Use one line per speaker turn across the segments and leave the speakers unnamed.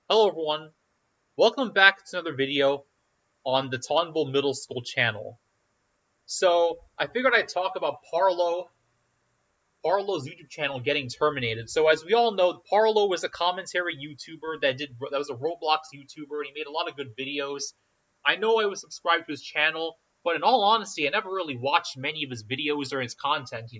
Hello everyone, welcome back to another video on the Tonville Middle School channel. So, I figured I'd talk about Parlo's YouTube channel getting terminated. So as we all know, Parlo was a commentary YouTuber that was a Roblox YouTuber, and he made a lot of good videos. I know I was subscribed to his channel, but in all honesty, I never really watched many of his videos or his content.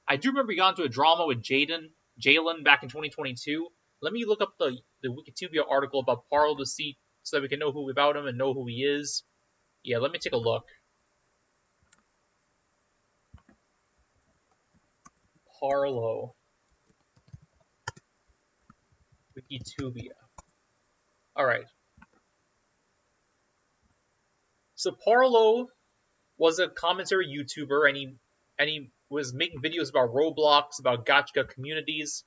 I do remember he got into a drama with Jalen back in 2022. Let me look up the Wikipedia article about Parlo to see so that we can know who about him and know who he is. Yeah, let me take a look. Parlo. Wikipedia. Alright. So Parlo was a commentary YouTuber, and he was making videos about Roblox, about gacha communities,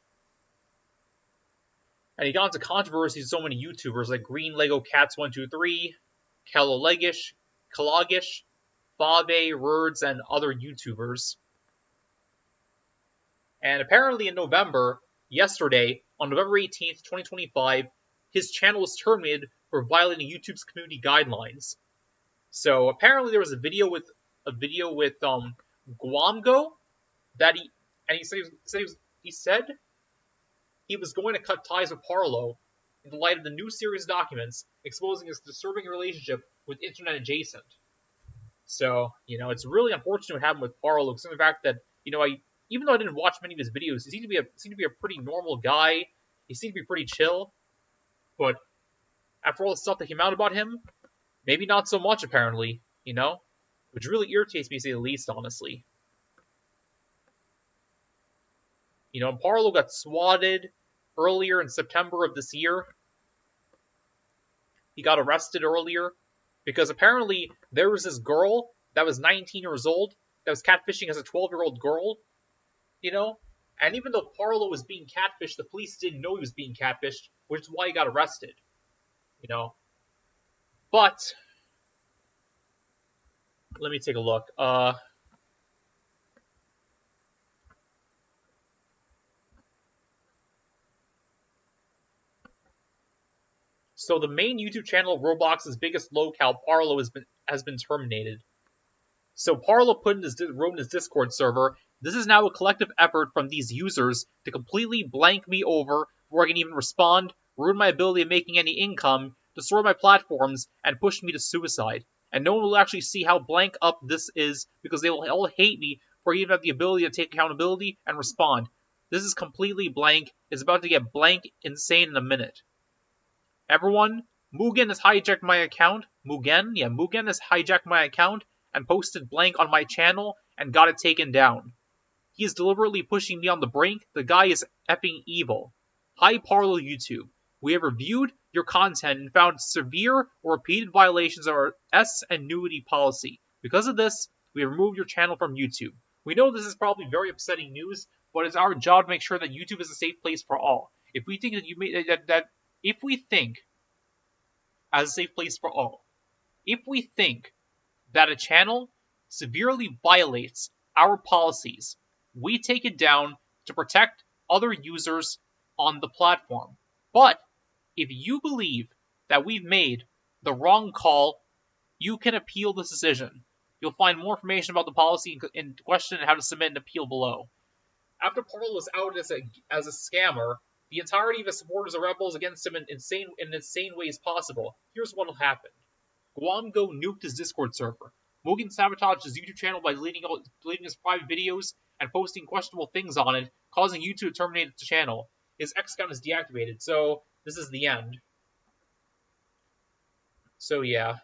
and he got into controversies with so many YouTubers like Green Lego Cats 123, Kalogish, Fave, Words, and other YouTubers. And apparently in November, yesterday, on November 18th, 2025, his channel was terminated for violating YouTube's community guidelines. So apparently there was a video with Guamgo that he said he was going to cut ties with Parlo in the light of the new series documents exposing his disturbing relationship with internet adjacent. So, it's really unfortunate what happened with Parlo, considering the fact that, even though I didn't watch many of his videos, he seemed to be a pretty normal guy. He seemed to be pretty chill. But after all the stuff that came out about him, maybe not so much apparently, which really irritates me to say the least, honestly. Parlo got swatted earlier in September of this year. He got arrested earlier because apparently there was this girl that was 19 years old that was catfishing as a 12-year-old girl, and even though Parlo was being catfished, the police didn't know he was being catfished, which is why he got arrested, But let me take a look. So the main YouTube channel of Roblox's biggest locale, Parlo, has been terminated. So Parlo wrote in his Discord server, "This is now a collective effort from these users to completely blank me over before I can even respond, ruin my ability of making any income, destroy my platforms, and push me to suicide. And no one will actually see how blank up this is because they will all hate me for even have the ability to take accountability and respond. This is completely blank. It's about to get blank insane in a minute. Everyone, Mugen has hijacked my account. Mugen has hijacked my account and posted blank on my channel and got it taken down. He is deliberately pushing me on the brink. The guy is effing evil. Hi Parlo YouTube. We have reviewed your content and found severe or repeated violations of our S and nudity policy. Because of this, we have removed your channel from YouTube. We know this is probably very upsetting news, but it's our job to make sure that YouTube is a safe place for all. If we think if we think as a safe place for all, if we think that a channel severely violates our policies, we take it down to protect other users on the platform. But if you believe that we've made the wrong call, you can appeal this decision. You'll find more information about the policy in question and how to submit an appeal below. After Parlo was outed as a scammer, the entirety of his supporters are rebels against him in insane ways possible. Here's what'll happen. Guamgo nuked his Discord server. Mugen sabotaged his YouTube channel by deleting his private videos and posting questionable things on it, causing YouTube to terminate the channel. His X account is deactivated, so this is the end. So yeah.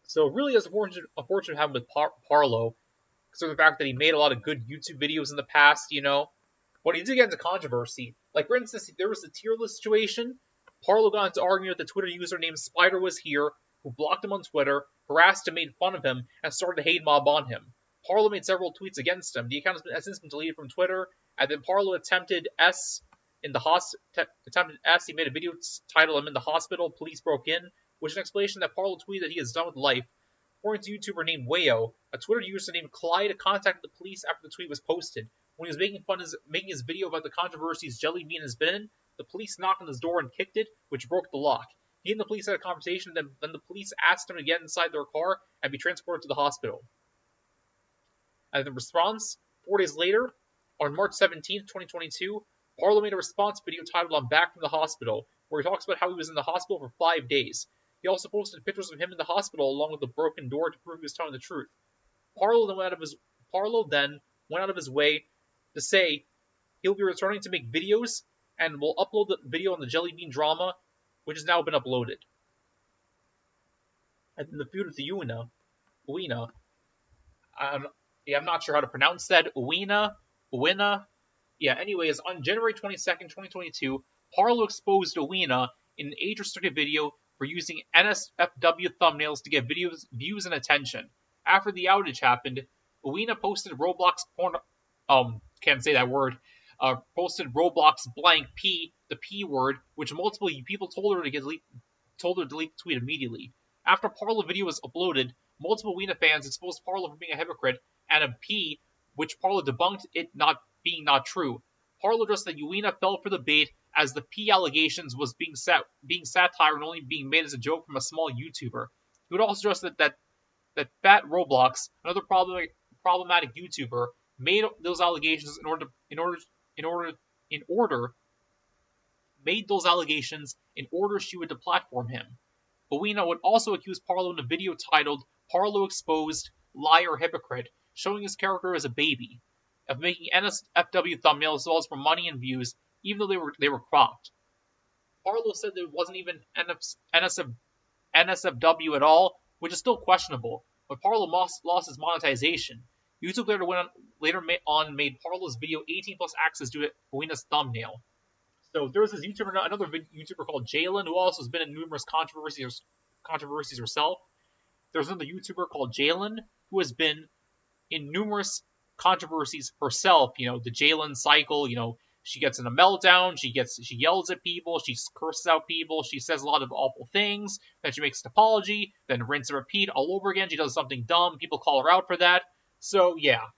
So it really is unfortunate to have with Parlo, because of the fact that he made a lot of good YouTube videos in the past, But he did get into controversy. Like, for instance, there was the tier list situation. Parlo got into argument with the Twitter user named Spider Was Here, who blocked him on Twitter, harassed him, made fun of him, and started a hate mob on him. Parlo made several tweets against him. The account has since been deleted from Twitter, and then Parlo attempted S. He made a video titled "I'm in the hospital, police broke in," which is an explanation that Parlo tweeted that he is done with life. According to a YouTuber named Wayo, a Twitter user named Clyde contacted the police after the tweet was posted. When he was making his video about the controversies Jelly Bean has been in, the police knocked on his door and kicked it, which broke the lock. He and the police had a conversation, then the police asked him to get inside their car and be transported to the hospital. As a response, 4 days later, on March 17, 2022, Parlo made a response video titled "I'm Back from the Hospital," where he talks about how he was in the hospital for 5 days. He also posted pictures of him in the hospital along with a broken door to prove he was telling the truth. Parlo then went out of his way to say he'll be returning to make videos and will upload the video on the Jelly Bean drama, which has now been uploaded. And then the feud with the Uina, I'm not sure how to pronounce that. Uina. Yeah, anyways, on January 22nd, 2022, Parlo exposed Uina in an age-restricted video for using NSFW thumbnails to get views and attention. After the outage happened, Uina posted Roblox can't say that word, posted Roblox blank P, the P word, which multiple people told her to delete the tweet immediately. After Parlo video was uploaded, multiple Uina fans exposed Parlo for being a hypocrite and a P, which Parlo debunked it not true. Parlo addressed that Uina fell for the bait as the P allegations was being satire and only being made as a joke from a small YouTuber. He would also address that Fat Roblox, another problematic YouTuber, made those allegations in order she would deplatform him. Uina would also accuse Parlo in a video titled "Parlo Exposed, Liar Hypocrite," showing his character as a baby, of making NSFW thumbnails as well as for money and views, even though they were cropped. Parlo said that it wasn't even NSFW at all, which is still questionable, but Parlo lost his monetization. YouTube later made Parlo's video 18 plus access due to Uina's thumbnail. So there's this another YouTuber called Jalen, who also has been in numerous controversies herself. There's another YouTuber called Jalen, who has been in numerous controversies herself. You know, the Jalen cycle. You know, she gets in a meltdown. She yells at people. She curses out people. She says a lot of awful things. Then she makes an apology. Then rinse and repeat all over again. She does something dumb. People call her out for that. So yeah.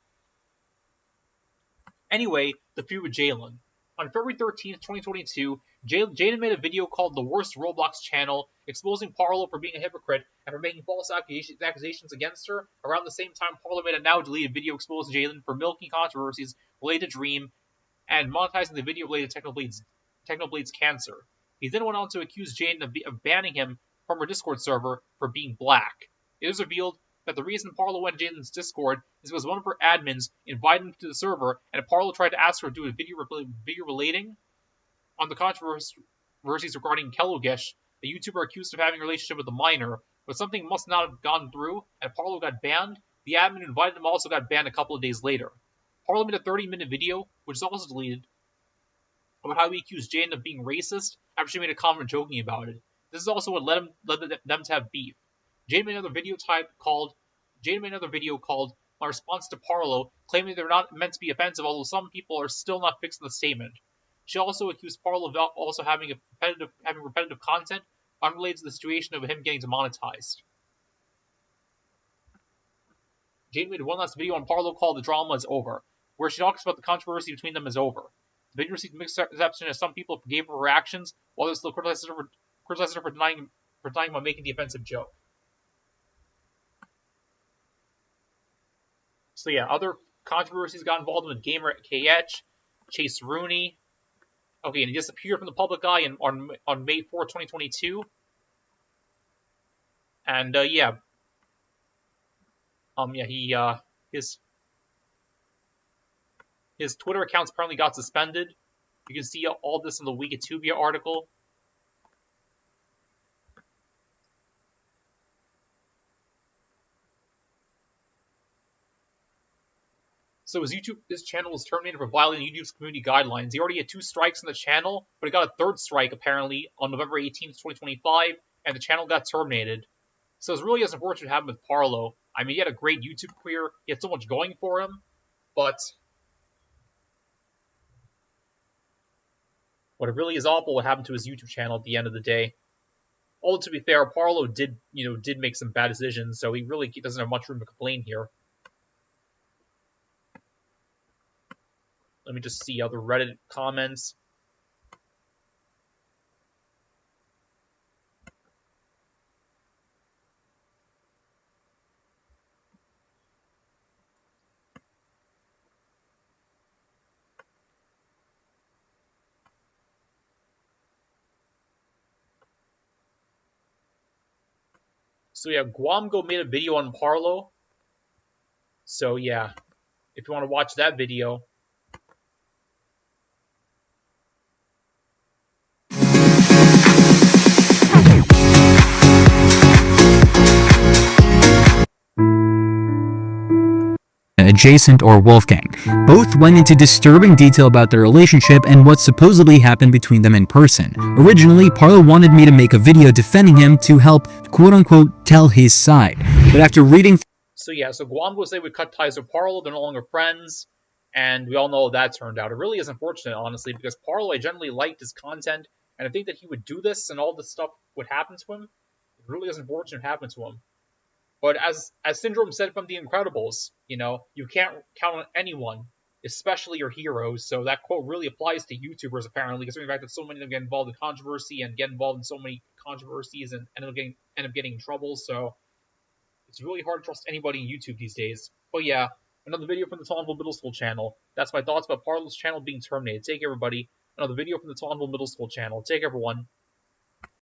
Anyway, the feud with Jalen. On February 13th, 2022, Jaden made a video called "The Worst Roblox Channel," exposing Parlo for being a hypocrite and for making false accusations against her. Around the same time, Parlo made a now-deleted video exposing Jaden for milking controversies related to Dream and monetizing the video related to Technoblade's cancer. He then went on to accuse Jaden of banning him from her Discord server for being black. It was revealed that the reason Parlo went to Jaden's Discord is because one of her admins invited him to the server, and Parlo tried to ask her to do a video relating on the controversies regarding Kelogesh, a YouTuber accused of having a relationship with a minor, but something must not have gone through, and Parlo got banned. The admin who invited him also got banned a couple of days later. Parlo made a 30-minute video, which is also deleted, about how he accused Jaden of being racist after she made a comment joking about it. This is also what led them to have beef. Jaden made another video called "My Response to Parlo," claiming they're not meant to be offensive, although some people are still not fixing the statement. She also accused Parlo of also having repetitive content unrelated to the situation of him getting demonetized. Jaden made one last video on Parlo called "The Drama Is Over," where she talks about the controversy between them is over. The video received mixed reception as some people forgave her reactions, while others still criticized her for denying by making the offensive joke. So yeah, other controversies got involved with Gamer KH, Chase Rooney. Okay, and he disappeared from the public eye on May 4, 2022. And his Twitter accounts apparently got suspended. You can see all this in the Wikipedia article. So his channel was terminated for violating YouTube's community guidelines. He already had 2 strikes on the channel, but he got a 3rd strike apparently on November 18th, 2025, and the channel got terminated. So it's really as unfortunate what happened with Parlo. I mean, he had a great YouTube career. He had so much going for him, but what really is awful what happened to his YouTube channel at the end of the day. Although to be fair, Parlo did make some bad decisions, so he really doesn't have much room to complain here. Let me just see other Reddit comments. So yeah, Guamgo made a video on Parlo. So yeah, if you want to watch that video.
Adjacent or Wolfgang. Both went into disturbing detail about their relationship and what supposedly happened between them in person. Originally, Parlo wanted me to make a video defending him to help quote-unquote tell his side. But after reading...
So yeah, so Guamgo say we cut ties with Parlo, they're no longer friends, and we all know how that turned out. It really is unfortunate, honestly, because Parlo, I generally liked his content, and I think that he would do this and all this stuff would happen to him. It really is unfortunate it happened to him. But as Syndrome said from The Incredibles, you can't count on anyone, especially your heroes. So that quote really applies to YouTubers, apparently, considering the fact that so many of them get involved in controversy and get involved in so many controversies and end up getting in trouble. So it's really hard to trust anybody in YouTube these days. But yeah, another video from the Tauntville Middle School channel. That's my thoughts about Parlo's channel being terminated. Take care, everybody. Another video from the Tauntville Middle School channel. Take care, everyone.